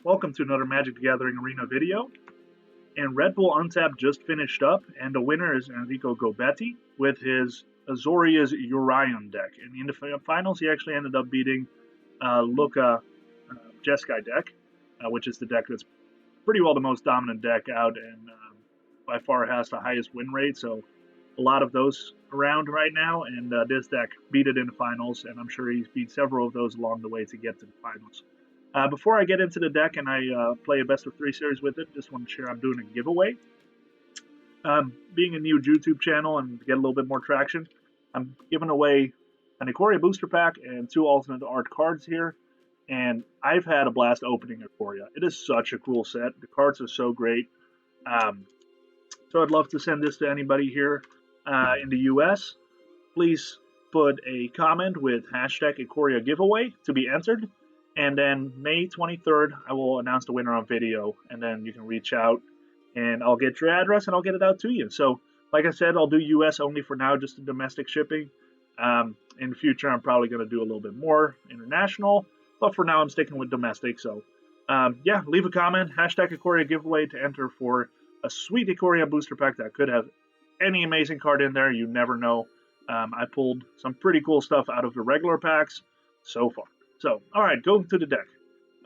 welcome to another Magic the Gathering Arena video. And Red Bull Untapped just finished up, and the winner is Enrico Gobetti with his Azorius Yorion deck. And in the finals, he actually ended up beating Luca Jeskai deck, which is the deck that's pretty well the most dominant deck out and by far has the highest win rate. So a lot of those around right now, and this deck beat it in the finals, and I'm sure he's beat several of those along the way to get to the finals. Before I get into the deck and I play a best of 3 series with it, just want to share I'm doing a giveaway. Being a new YouTube channel and get a little bit more traction, I'm giving away an Ikoria booster pack and 2 alternate art cards here. And I've had a blast opening Ikoria. It is such a cool set. The cards are so great. So I'd love to send this to anybody here in the US. Please put a comment with hashtag Ikoria giveaway to be entered. And then May 23rd, I will announce the winner on video, and then you can reach out, and I'll get your address, and I'll get it out to you. So, like I said, I'll do US only for now, just the domestic shipping. In the future, I'm probably going to do a little bit more international, but for now, I'm sticking with domestic. So, yeah, leave a comment, hashtag Ikoria giveaway to enter for a sweet Ikoria booster pack that could have any amazing card in there. You never know. I pulled some pretty cool stuff out of the regular packs so far. So, alright, going to the deck.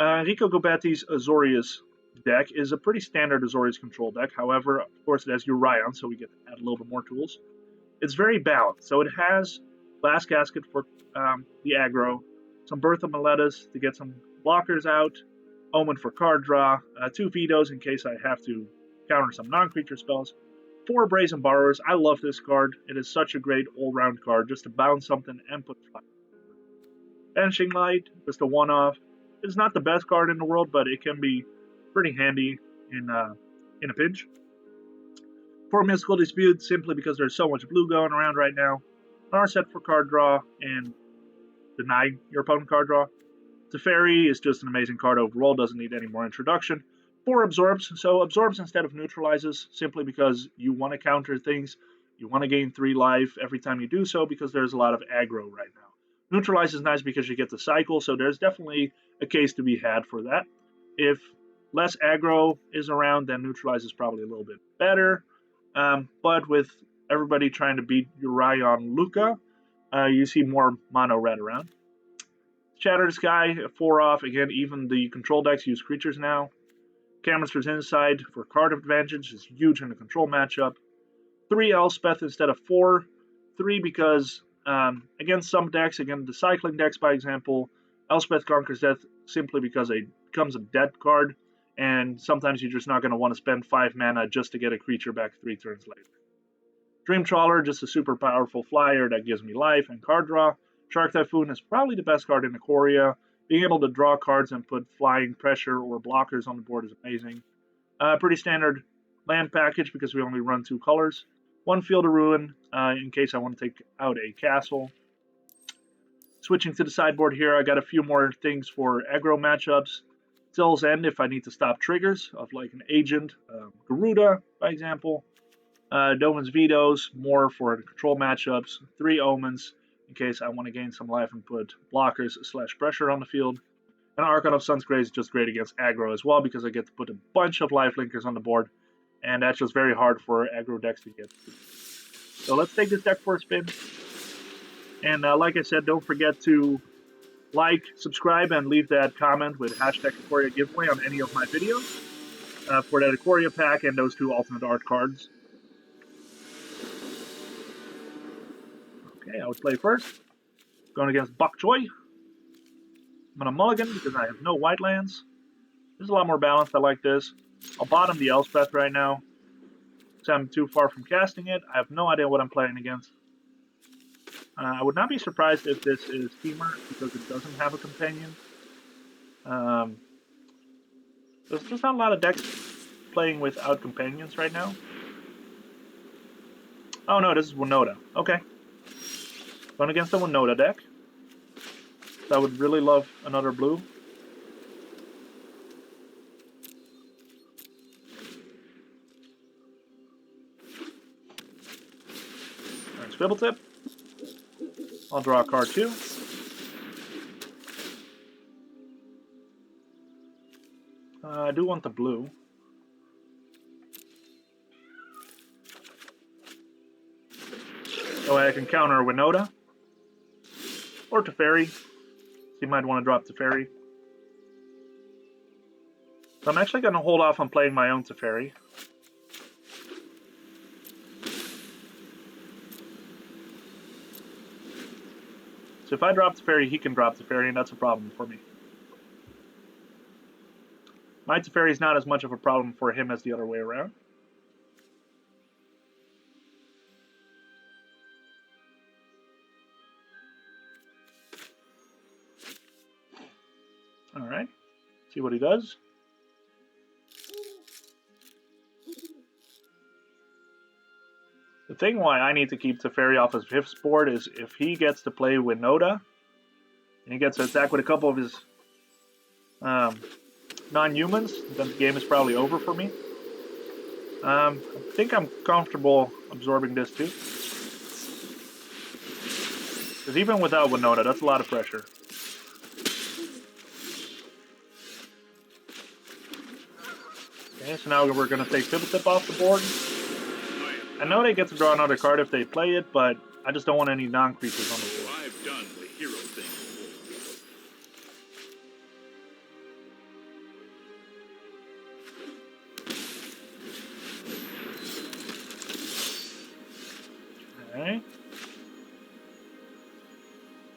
Enrico Gobetti's Azorius deck is a pretty standard Azorius Control deck. However, of course, it has Yorion, so we get to add a little bit more tools. It's very balanced. So it has Glass Casket for the aggro, some Birth of Meletis to get some blockers out, Omen for card draw, 2 Vetoes in case I have to counter some non-creature spells, 4 Brazen Borrowers. I love this card. It is such a great all-round card just to bounce something and put fire. Banishing Light, just a one-off. It's not the best card in the world, but it can be pretty handy in a pinch. 4 Mystical Dispute, simply because there's so much blue going around right now. Narset for card draw and deny your opponent card draw. Teferi is just an amazing card overall, doesn't need any more introduction. 4 Absorbs, so Absorbs instead of Neutralizes, simply because you want to counter things. You want to gain 3 life every time you do so, because there's a lot of aggro right now. Neutralize is nice because you get the cycle, so there's definitely a case to be had for that. If less aggro is around, then Neutralize is probably a little bit better. But with everybody trying to beat Yorion Luca, you see more mono red around. Shatter the Sky, 4 off. Again, even the control decks use creatures now. Chemister's Inside for card advantage is huge in the control matchup. 3 Elspeth instead of 4. 3 because against some decks, again the cycling decks by example, Elspeth conquers death simply because it becomes a dead card, and sometimes you're just not going to want to spend 5 mana just to get a creature back 3 turns later. Dream Trawler, just a super powerful flyer that gives me life and card draw. Shark Typhoon is probably the best card in Ikoria. Being able to draw cards and put flying pressure or blockers on the board is amazing. Pretty standard land package because we only run 2 colors. 1 Field of Ruin in case I want to take out a castle. Switching to the sideboard here, I got a few more things for aggro matchups. Till's End if I need to stop triggers of like an agent, Garuda by example. Dovin's Vetoes, more for control matchups. 3 Omens in case I want to gain some life and put blockers / pressure on the field. And Archon of Sun's Grace is just great against aggro as well because I get to put a bunch of life linkers on the board. And that's just very hard for aggro decks to get to. So let's take this deck for a spin. And like I said, don't forget to like, subscribe, and leave that comment with hashtag Ikoria giveaway on any of my videos for that Ikoria pack and those 2 alternate art cards. Okay, I would play first. Going against Bok Choy. I'm going to mulligan because I have no white lands. This is a lot more balanced. I like this. I'll bottom the Elspeth right now, because I'm too far from casting it. I have no idea what I'm playing against. I would not be surprised if this is Teamer, because it doesn't have a companion. There's just not a lot of decks playing without companions right now. Oh no, this is Winoda. Okay. Going against the Winoda deck. So I would really love another blue. Swivel Tip. I'll draw a card 2. I do want the blue. So I can counter Winoda. Or Teferi. So you might want to drop Teferi. So I'm actually going to hold off on playing my own Teferi. So if I drop Teferi, he can drop Teferi, and that's a problem for me. My Teferi is not as much of a problem for him as the other way around. Alright, see what he does. The thing why I need to keep Teferi off his Hif's board is if he gets to play Winoda, and he gets to attack with a couple of his non-humans, then the game is probably over for me. I think I'm comfortable absorbing this too. Because even without Winoda, that's a lot of pressure. Okay, so now we're going to take Tip off the board. I know they get to draw another card if they play it, but I just don't want any non-creatures on the board. I've done the hero thing before. Okay.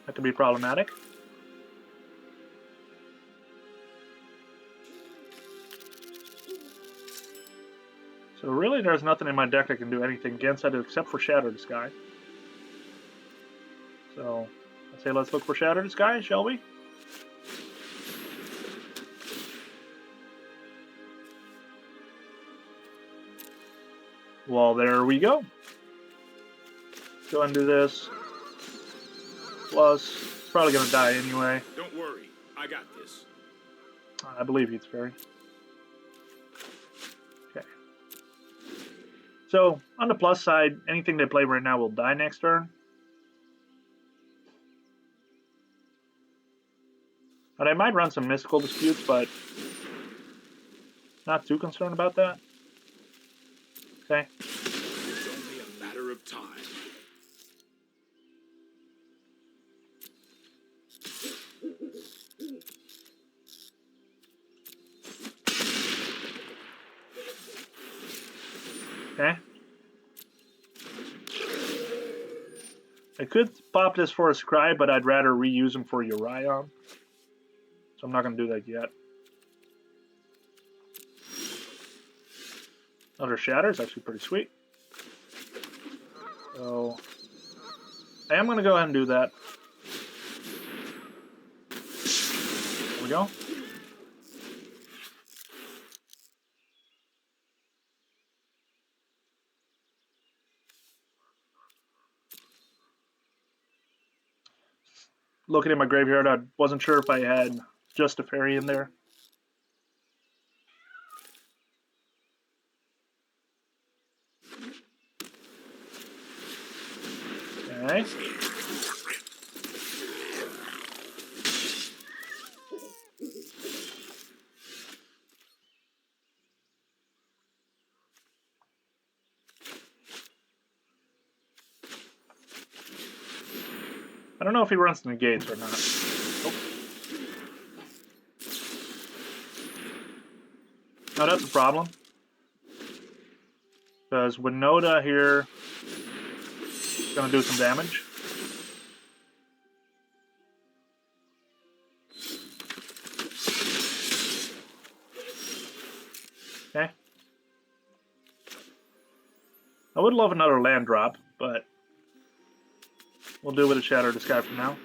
That could be problematic. So really there's nothing in my deck that can do anything against that except for Shatter the Sky. So I'd say let's look for Shatter the Sky, shall we? Well, there we go. Go and do this. Plus, it's probably going to die anyway. Don't worry, I got this. I believe he's fairy. Okay. So, on the plus side, anything they play right now will die next turn. But I might run some mystical disputes, but not too concerned about that. Okay. It's only a matter of time. Okay. I could pop this for a Scribe, but I'd rather reuse him for Yorion. So I'm not going to do that yet. Another Shatter is actually pretty sweet. So I am going to go ahead and do that. There we go. Looking at my graveyard, I wasn't sure if I had just a fairy in there. Okay. I don't know if he runs to negates or not. Oh. Now that's a problem. Because Winoda here is going to do some damage. Okay. I would love another land drop, but we'll do with a Shatter the Sky for now.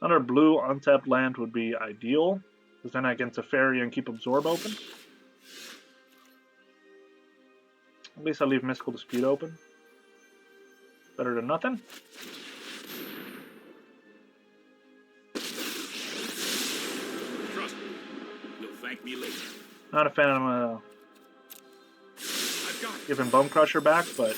Another blue untapped land would be ideal, because then I can Teferi and keep Absorb open. At least I leave Mystical Dispute open. Better than nothing. Trust me, you'll thank Thank me later. Not a fan of I've got it. giving Bone Crusher back, but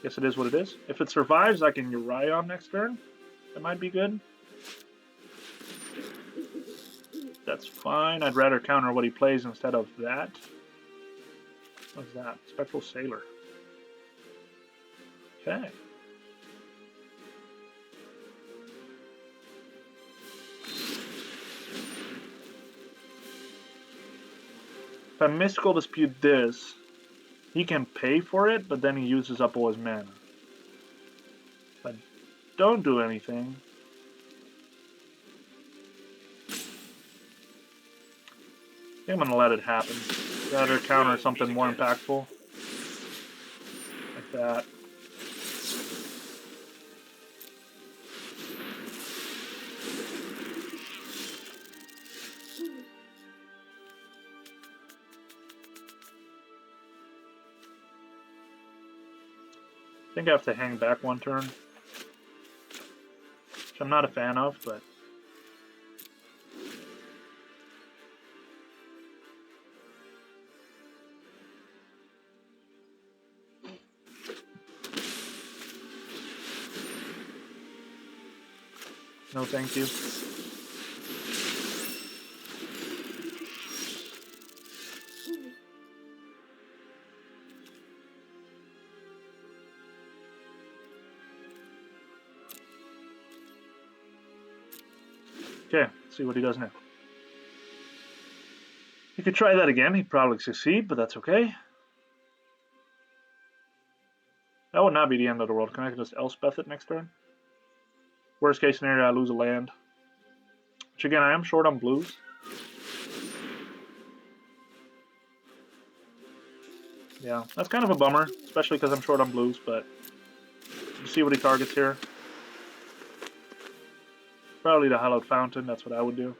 guess it is what it is. If it survives, I can Yorion next turn. That might be good. That's fine. I'd rather counter what he plays instead of that. What's that? Spectral Sailor. Okay. If I Mystical Dispute this, he can pay for it, but then he uses up all his mana. If I don't do anything, I think I'm gonna let it happen. Rather counter something more impactful. Like that. I think I have to hang back one turn. Which I'm not a fan of, but no thank you. Okay, let's see what he does now. He could try that again. He'd probably succeed, but that's okay. That would not be the end of the world. Can I just Elspeth it next turn? Worst case scenario, I lose a land. Which again, I am short on blues. Yeah, that's kind of a bummer, especially because I'm short on blues, but you see what he targets here. Probably the Hallowed Fountain, that's what I would do.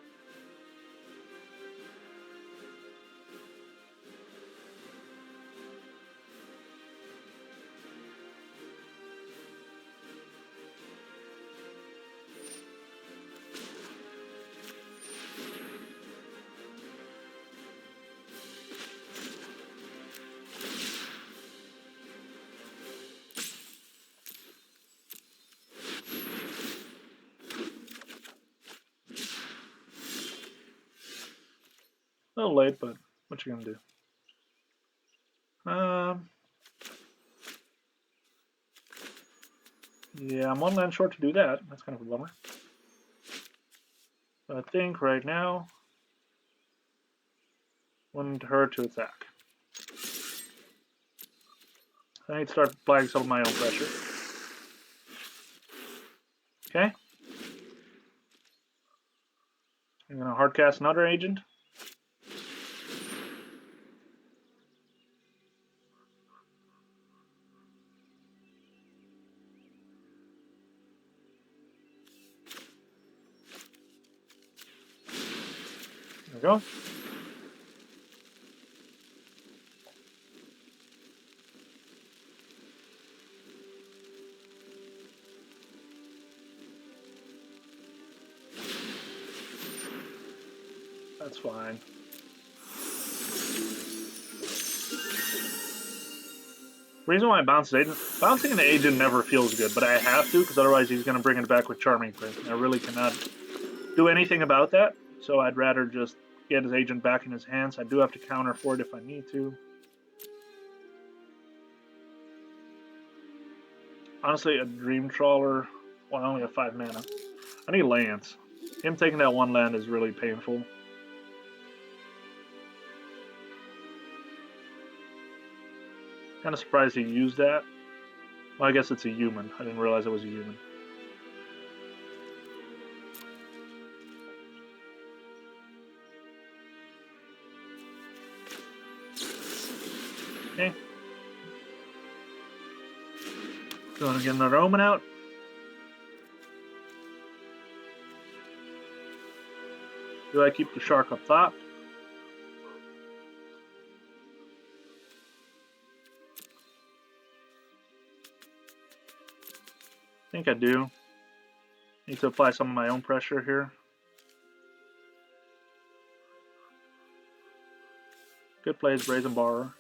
A little late, but what you gonna do? Yeah, I'm one land short to do that. That's kind of a bummer. But I think right now, want her to attack. I need to start applying some of my own pressure. Okay. I'm gonna hardcast another agent. There we go. That's fine. Reason why I bounce agent, bouncing an agent never feels good, but I have to because otherwise he's going to bring it back with Charming Prince. I really cannot do anything about that, so I'd rather just get his agent back in his hands. I do have to counter for it if I need to. Honestly, a Dream Trawler, well, I only have 5 mana. I need lands. Him taking that one land is really painful. Kind of surprised he used that. Well, I guess it's a human. I didn't realize it was a human. Okay. Going to get another Omen out. Do I keep the Shark up top? I think I do. Need to apply some of my own pressure here. Good plays, Brazen Borrower.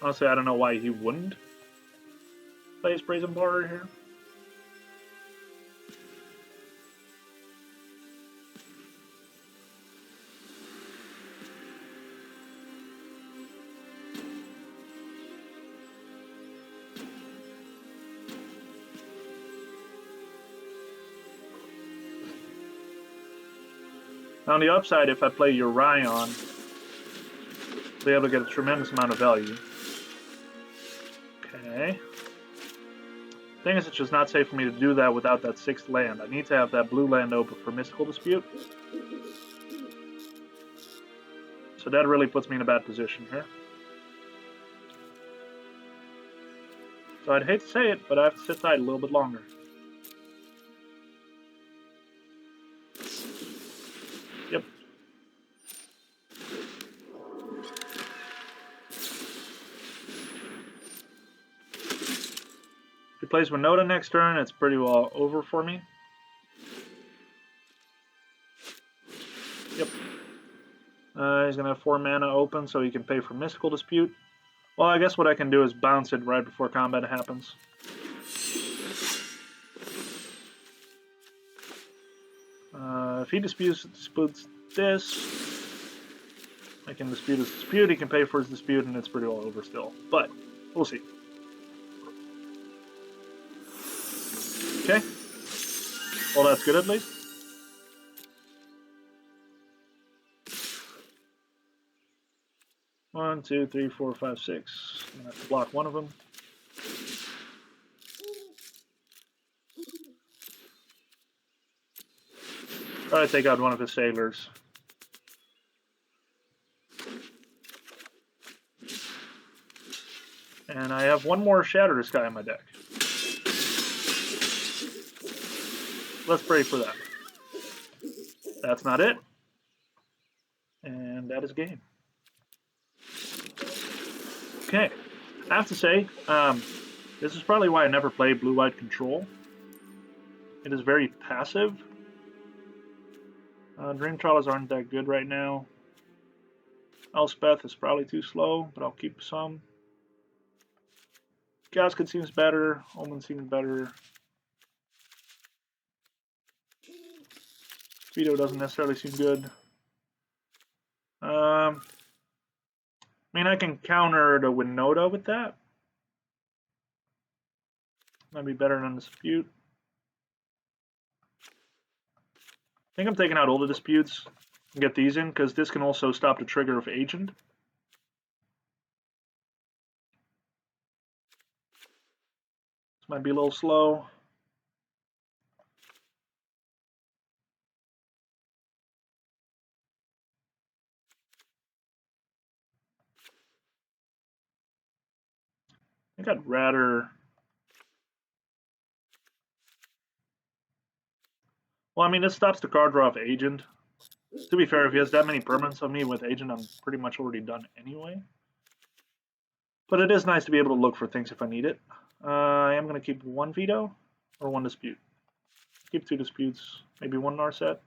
Honestly, I don't know why he wouldn't play his Brazen Borrower here. On the upside, if I play Yorion, I'll be able to get a tremendous amount of value. Okay. Thing is, it's just not safe for me to do that without that 6th land. I need to have that blue land open for Mystical Dispute. So that really puts me in a bad position here. So I'd hate to say it, but I have to sit tight a little bit longer. Yep. If he plays Winoda next turn, it's pretty well over for me. Yep. He's going to have 4 mana open, so he can pay for Mystical Dispute. Well, I guess what I can do is bounce it right before combat happens. If he disputes this, I can dispute his dispute, he can pay for his dispute, and it's pretty well over still. But, we'll see. Okay. Well, that's good at least. One, two, three, four, five, six. I'm gonna have to block one of them. Try to take out one of his sailors. And I have one more Shatter the Sky in my deck. Let's pray for that. That's not it. And that is game. Okay. I have to say, this is probably why I never play Blue-White Control. It is very passive. Dream Trawlers aren't that good right now. Elspeth is probably too slow, but I'll keep some. Casket seems better. Omen seems better. Veto doesn't necessarily seem good. I mean, I can counter the Winoda with that. Might be better than Dispute. I think I'm taking out all the Disputes and get these in, because this can also stop the trigger of Agent. This might be a little slow. I think I'd rather... Well, I mean, this stops the card draw of Agent. To be fair, if he has that many permanents on me with Agent, I'm pretty much already done anyway. But it is nice to be able to look for things if I need it. I am going to keep one Veto or one Dispute. Keep 2 Disputes, maybe 1 Narset.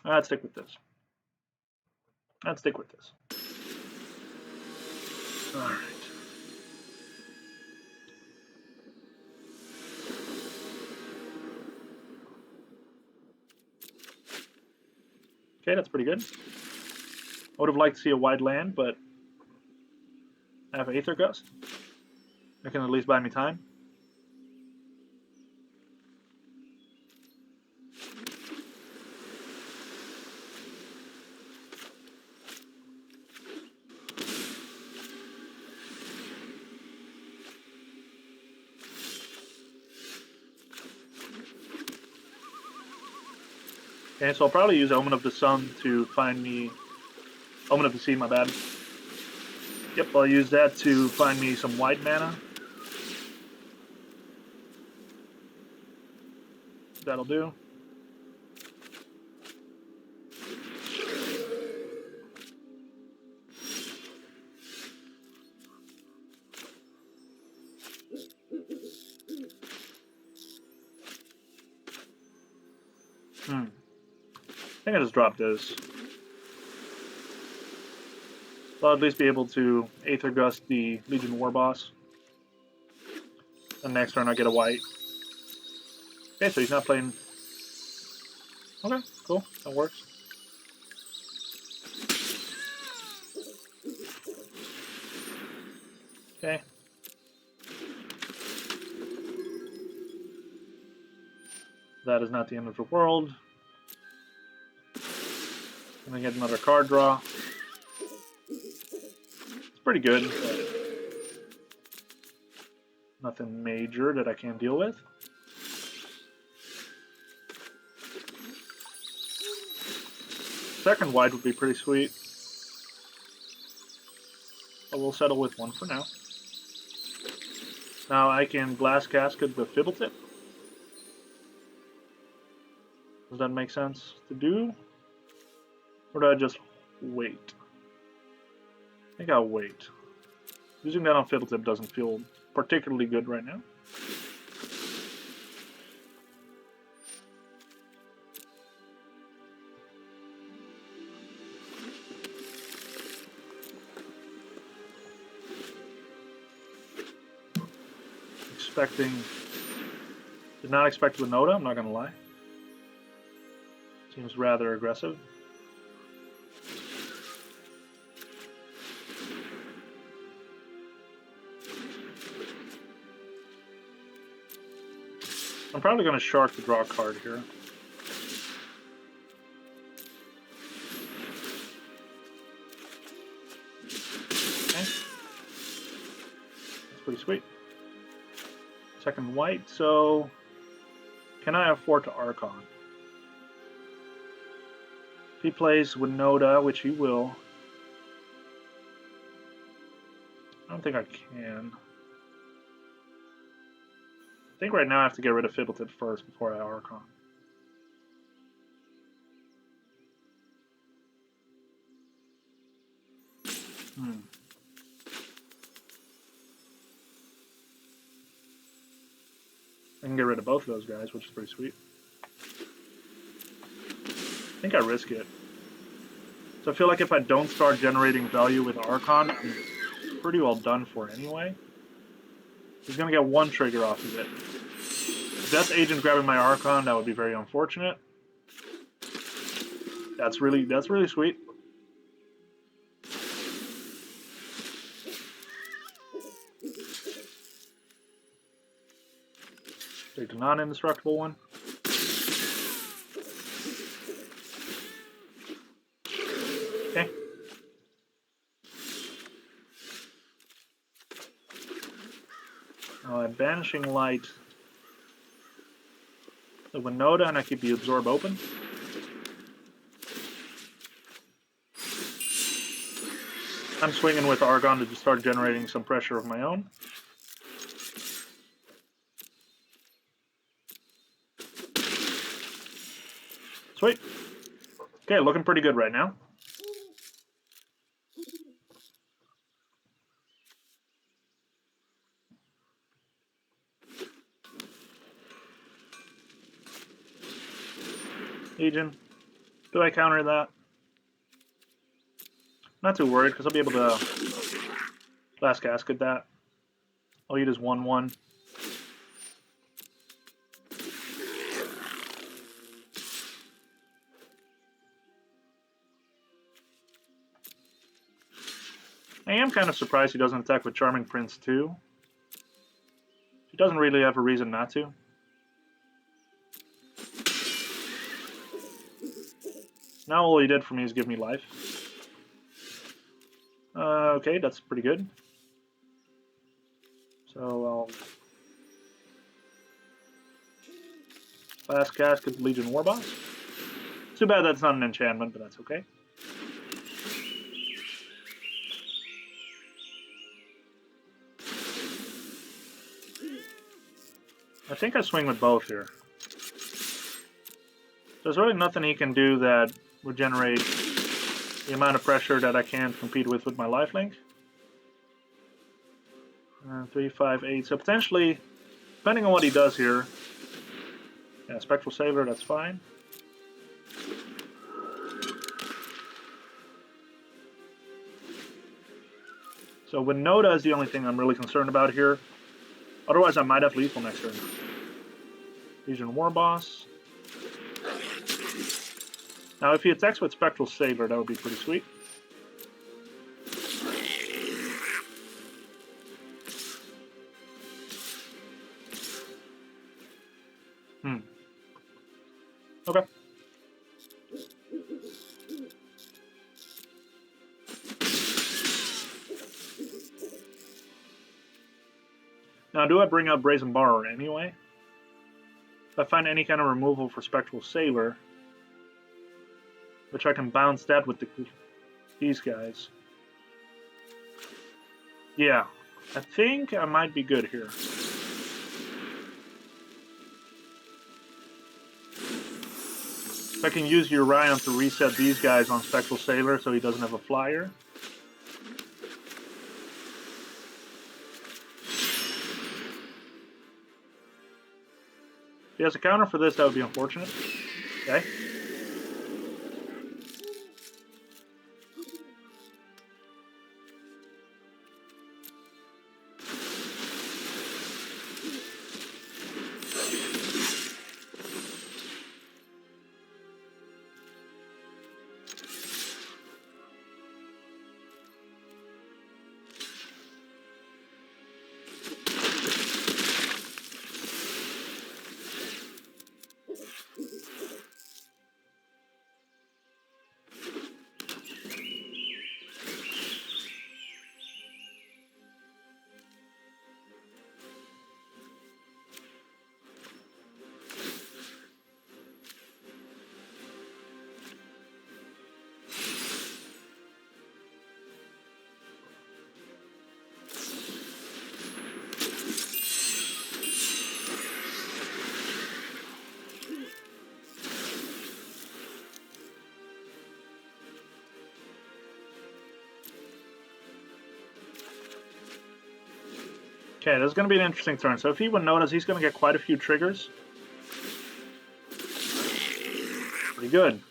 I'd stick with this. I'd stick with this. Alright. Okay, that's pretty good. I would have liked to see a wide land, but I have Aether Gust. That can at least buy me time. Okay, so I'll probably use Omen of the Sun to find me... Omen of the Sea, my bad. Yep, I'll use that to find me some white mana. That'll do. think I just dropped this. So I'll at least be able to Aether Gust the Legion War Boss. And next turn I get a white. Okay, so he's not playing. Okay, cool. That works. Okay. That is not the end of the world. And I get another card draw. It's pretty good, but nothing major that I can't deal with. Second white would be pretty sweet. But we'll settle with one for now. Now I can Glass Casket the Fabled Tip. Does that make sense to do? Or do I just wait? I think I'll wait. Using that on Fabled Tip doesn't feel particularly good right now. Did not expect Winoda, I'm not gonna lie. Seems rather aggressive. I'm probably gonna Shark to draw a card here. Okay. That's pretty sweet. Second white, so can I afford to Archon? If he plays Winoda, which he will, I don't think I can. I think right now I have to get rid of Fabled Tip first before I Archon. I can get rid of both of those guys, which is pretty sweet. I think I risk it. So I feel like if I don't start generating value with Archon, I'm pretty well done for anyway. He's going to get one trigger off of it. If Death Agent grabbing my Archon, that would be very unfortunate. That's really sweet. Take the non-indestructible one. Okay. Banishing Light the Winoda, and I keep the Absorb open. I'm swinging with Argon to just start generating some pressure of my own. Sweet. Okay, looking pretty good right now. Legion. Do I counter that? Not too worried, because I'll be able to Glass Casket that. I'll eat his 1/1. I am kind of surprised he doesn't attack with Charming Prince too. He doesn't really have a reason not to. Now all he did for me is give me life. Okay, that's pretty good. So I'll Glass Casket Legion Warboss. Too bad that's not an enchantment, but that's okay. I think I swing with both here. There's really nothing he can do that would generate the amount of pressure that I can't compete with my lifelink. 3, 5, 8. So potentially, depending on what he does here, yeah, Spectral Saber, that's fine. So Winoda is the only thing I'm really concerned about here. Otherwise, I might have lethal next turn. Legion War Boss. Now, if he attacks with Spectral Saber, that would be pretty sweet. Okay. Now, do I bring up Brazen Borrower anyway? If I find any kind of removal for Spectral Saber, which I can bounce that with these guys. Yeah, I think I might be good here. If I can use Yorion to reset these guys on Spectral Saber so he doesn't have a flyer. If he has a counter for this, that would be unfortunate. Okay. Okay, this is going to be an interesting turn. So if he would notice, he's going to get quite a few triggers. Pretty good.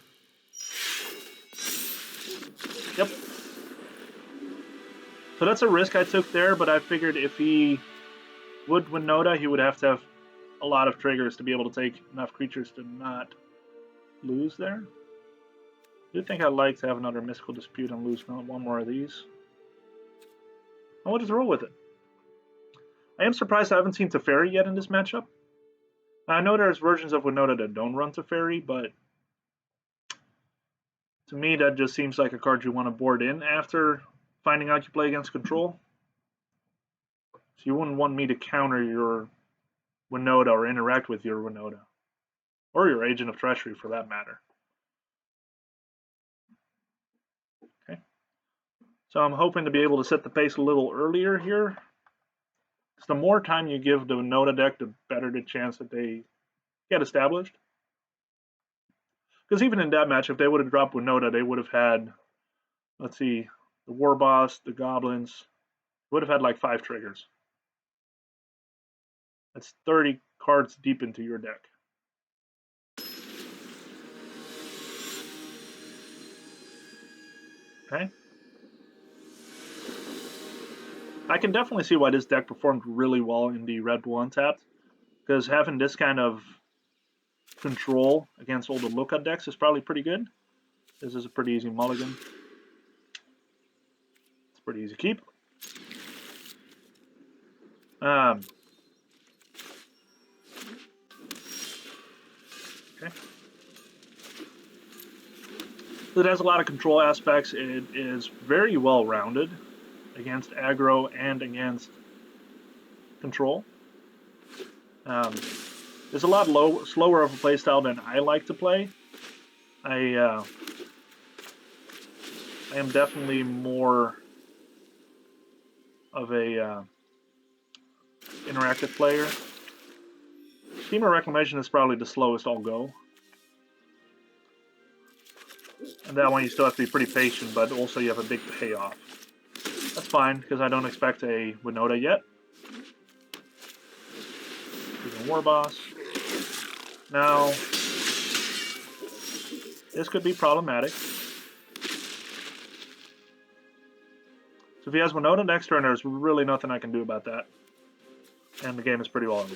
Yep. So that's a risk I took there, but I figured if he would Winoda, he would have to have a lot of triggers to be able to take enough creatures to not lose there. I do think I'd like to have another Mystical Dispute and lose one more of these. I'll just roll with it. I am surprised I haven't seen Teferi yet in this matchup. I know there's versions of Winoda that don't run Teferi, but to me that just seems like a card you want to board in after finding out you play against Control. So you wouldn't want me to counter your Winoda or interact with your Winoda. Or your Agent of Treachery for that matter. Okay. So I'm hoping to be able to set the pace a little earlier here. So the more time you give the Winoda deck, the better the chance that they get established. Because even in that match, if they would have dropped Winoda, they would have had, let's see, the War Boss, the Goblins, would have had like 5 triggers. That's 30 cards deep into your deck. Okay. I can definitely see why this deck performed really well in the Red Bull Untapped, because having this kind of control against all the lookout decks is probably pretty good. This is a pretty easy mulligan. It's pretty easy keep. Okay. So it has a lot of control aspects. It is very well rounded against aggro and against control. It's a lot slower of a playstyle than I like to play. I am definitely more of a interactive player. Scheme of Reclamation is probably the slowest I'll go. And that one you still have to be pretty patient, but also you have a big payoff. That's fine, because I don't expect a Winoda yet. Here's a War Boss. Now, this could be problematic. So So if he has Winoda next turn, there's really nothing I can do about that. And the game is pretty well over.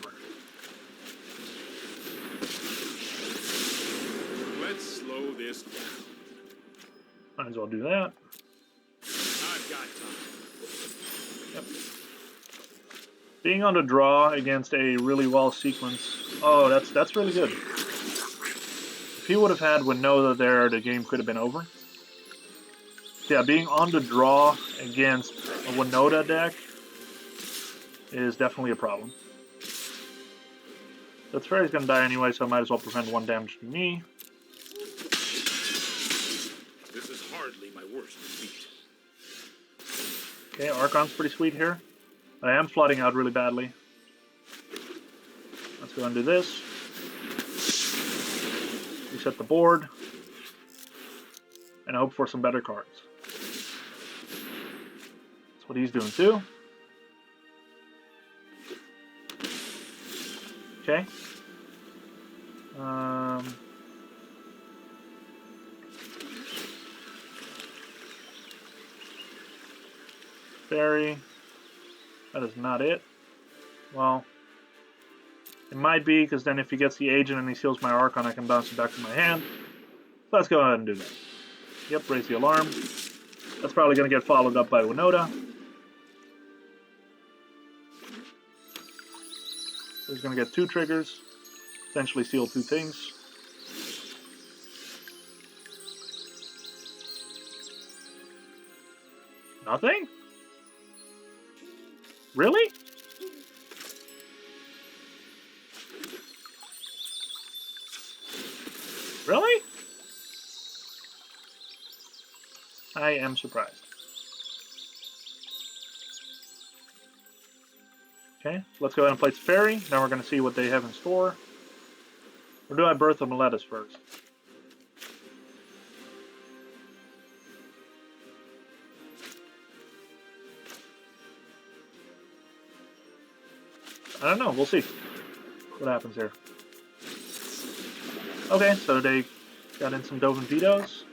Let's slow this down. Might as well do that. I've got time. Yep. Being on the draw against a really well sequenced... Oh, that's really good. If he would have had Winoda there, the game could have been over. So yeah, being on the draw against a Winoda deck is definitely a problem. So Teferi's going to die anyway, so I might as well prevent 1 damage to me. This is hardly my worst defeat. Okay, Archon's pretty sweet here. But I am flooding out really badly. Let's go and do this. Reset the board. And hope for some better cards. That's what he's doing too. Okay. Fairy. That is not it. Well, it might be, because then if he gets the agent and he seals my Archon, I can bounce it back to my hand. So let's go ahead and do that. Yep, raise the alarm. That's probably going to get followed up by Winoda. So he's going to get 2 triggers. Essentially seal 2 things. Nothing? Really? Really? I am surprised. Okay, let's go ahead and play Teferi. Now we're going to see what they have in store. Or do I Birth of Meletis first? I don't know, we'll see what happens here. Okay, so they got in some Dovin Vetoes.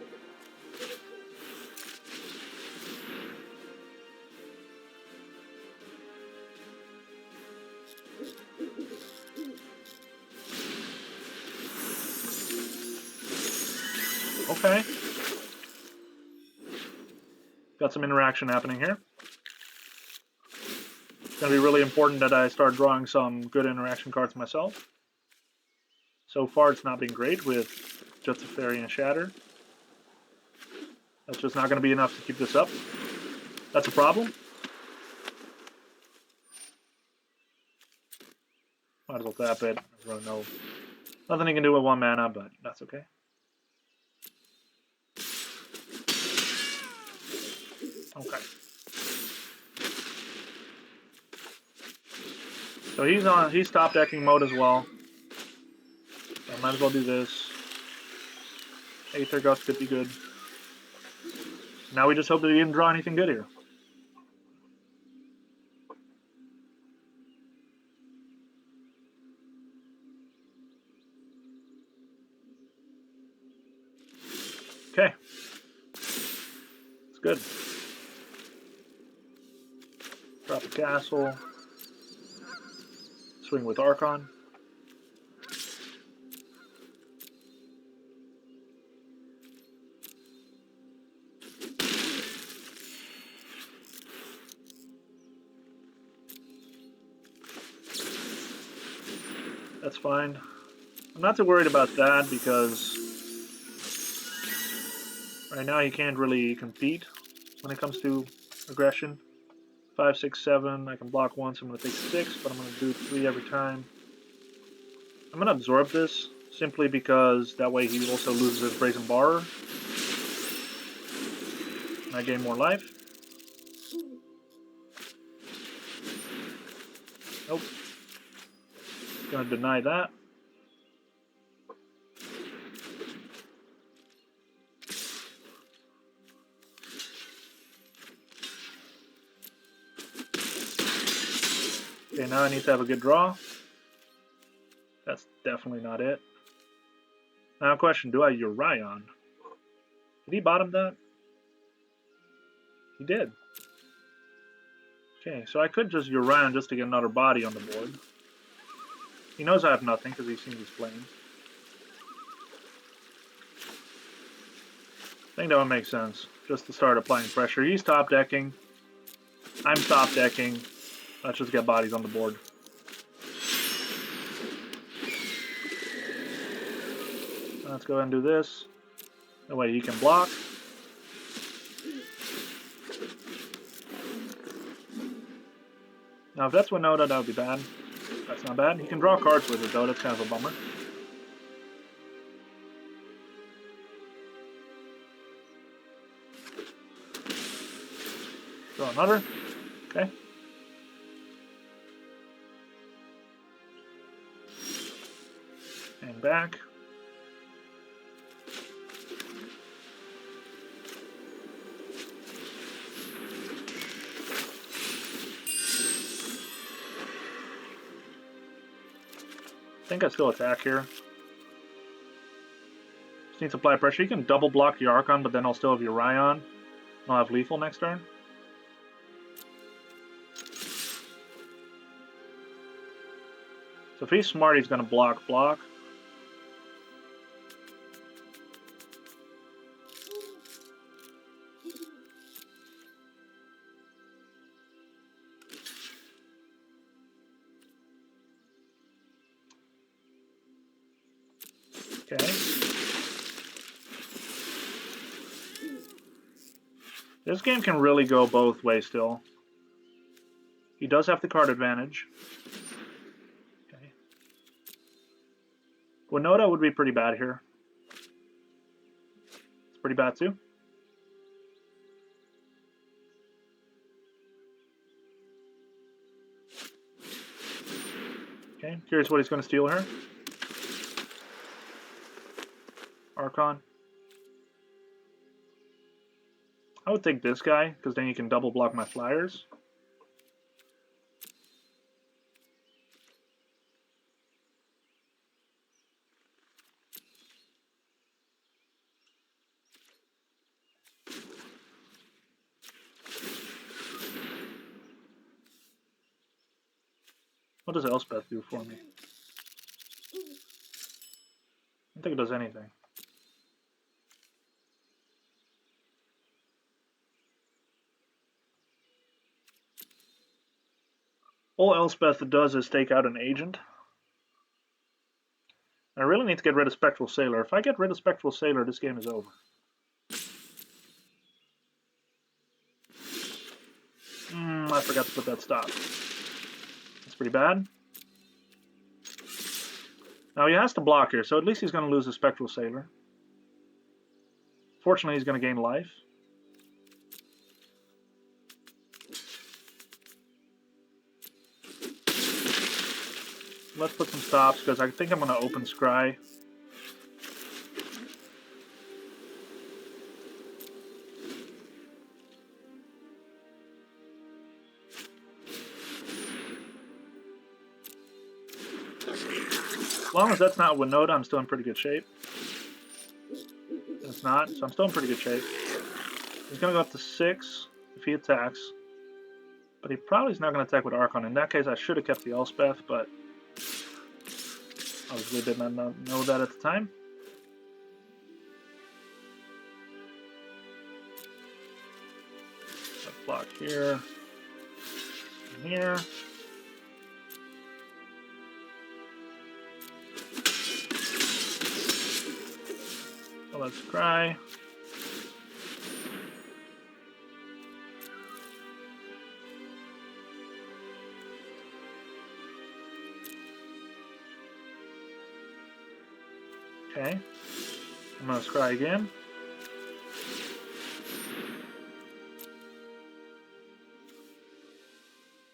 Okay. Got some interaction happening here. It's going to be really important that I start drawing some good interaction cards myself. So far it's not been great with just a Fairy and Shatter. That's just not going to be enough to keep this up. That's a problem. Might as well tap it. I really know nothing you can do with 1 mana, but that's okay. Okay. So he's top decking mode as well. So I might as well do this. Aether Gust could be good. Now we just hope that he didn't draw anything good here. Okay. It's good. Drop a castle. Swing with Archon. That's fine. I'm not too worried about that because right now he can't really compete when it comes to aggression. 5, 6, 7, I can block once, I'm going to take 6, but I'm going to do 3 every time. I'm going to absorb this, simply because that way he also loses his Brazen Borrower. And I gain more life. Nope. Going to deny that. Okay, now I need to have a good draw. That's definitely not it. Now question, do I Yorion? Did he bottom that? He did. Okay, so I could just Yorion just to get another body on the board. He knows I have nothing because he's seen these planes. I think that would make sense, just to start applying pressure. He's top decking. I'm top decking. Let's just get bodies on the board. Let's go ahead and do this. That way he can block. Now if that's Winoda, that would be bad. That's not bad. He can draw cards with it though, that's kind of a bummer. Draw another. Okay. Hang back. I think I still attack here. Just need to apply pressure. You can double block the Archon, but then I'll still have Yorion. I'll have lethal next turn. So if he's smart, he's going to block. Okay. This game can really go both ways still. He does have the card advantage. Okay. Winoda would be pretty bad here. It's pretty bad too. Okay, curious what he's going to steal here. Archon. I would take this guy, because then you can double block my flyers. What does Elspeth do for me? I don't think it does anything. All Elspeth does is take out an agent. I really need to get rid of Spectral Sailor. If I get rid of Spectral Sailor, this game is over. I forgot to put that stop. That's pretty bad. Now he has to block here, so at least he's going to lose the Spectral Sailor. Fortunately, he's going to gain life. Let's put some stops, because I think I'm going to open Scry. As long as that's not Winoda, I'm still in pretty good shape. It's not, so I'm still in pretty good shape. He's going to go up to 6 if he attacks. But he probably is not going to attack with Archon. In that case, I should have kept the Elspeth, but obviously did not know that at the time. So block here and here. So let's cry. Okay, I'm gonna scry again.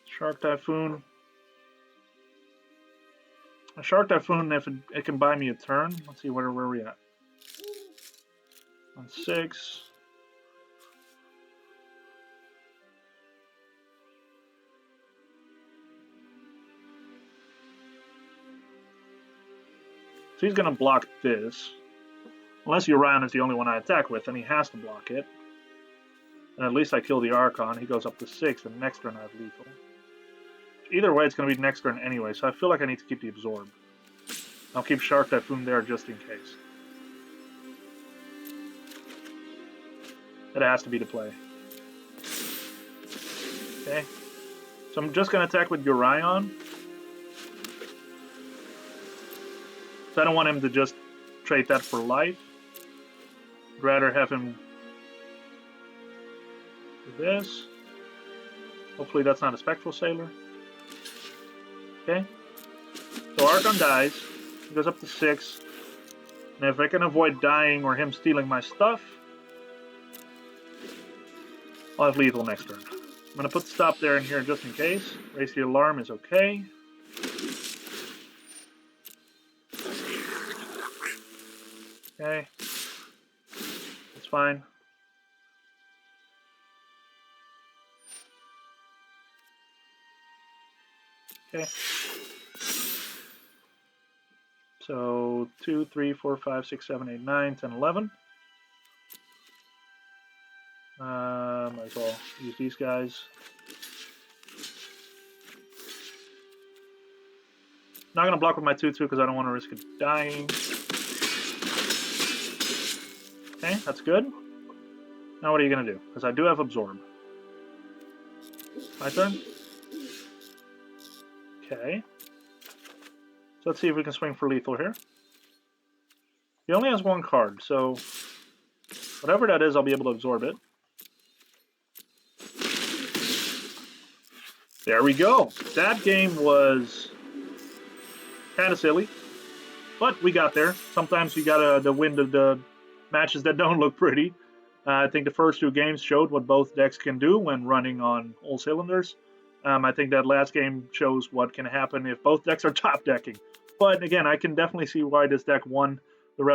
Shark Typhoon. A Shark Typhoon, if it can buy me a turn. Let's see where we at. On 6. So he's going to block this. Unless Yorion is the only one I attack with, then he has to block it. And at least I kill the Archon. He goes up to 6, and next turn I have lethal. Either way, it's going to be next turn anyway, so I feel like I need to keep the Absorb. I'll keep Shark Typhoon there just in case. It has to be the play. Okay. So I'm just going to attack with Yorion. So I don't want him to just trade that for life. I'd rather have him do this. Hopefully that's not a Spectral Sailor. Okay. So Archon dies. He goes up to 6. And if I can avoid dying or him stealing my stuff, I'll have lethal next turn. I'm going to put stop there and here just in case. Raise the alarm is okay. Okay. That's fine. Okay. So 2, 3, 4, 5, 6, 7, 8, 9, 10, 11. Might as well use these guys. Not going to block with my 2-2 because I don't want to risk it dying. Okay, that's good. Now what are you going to do? Because I do have Absorb. My turn? Okay. So let's see if we can swing for lethal here. He only has 1 card, so whatever that is, I'll be able to absorb it. There we go. That game was kind of silly, but we got there. Sometimes you gotta win the matches that don't look pretty. I think the first 2 games showed what both decks can do when running on all cylinders. I think that last game shows what can happen if both decks are top decking. But again, I can definitely see why this deck won the Red Bull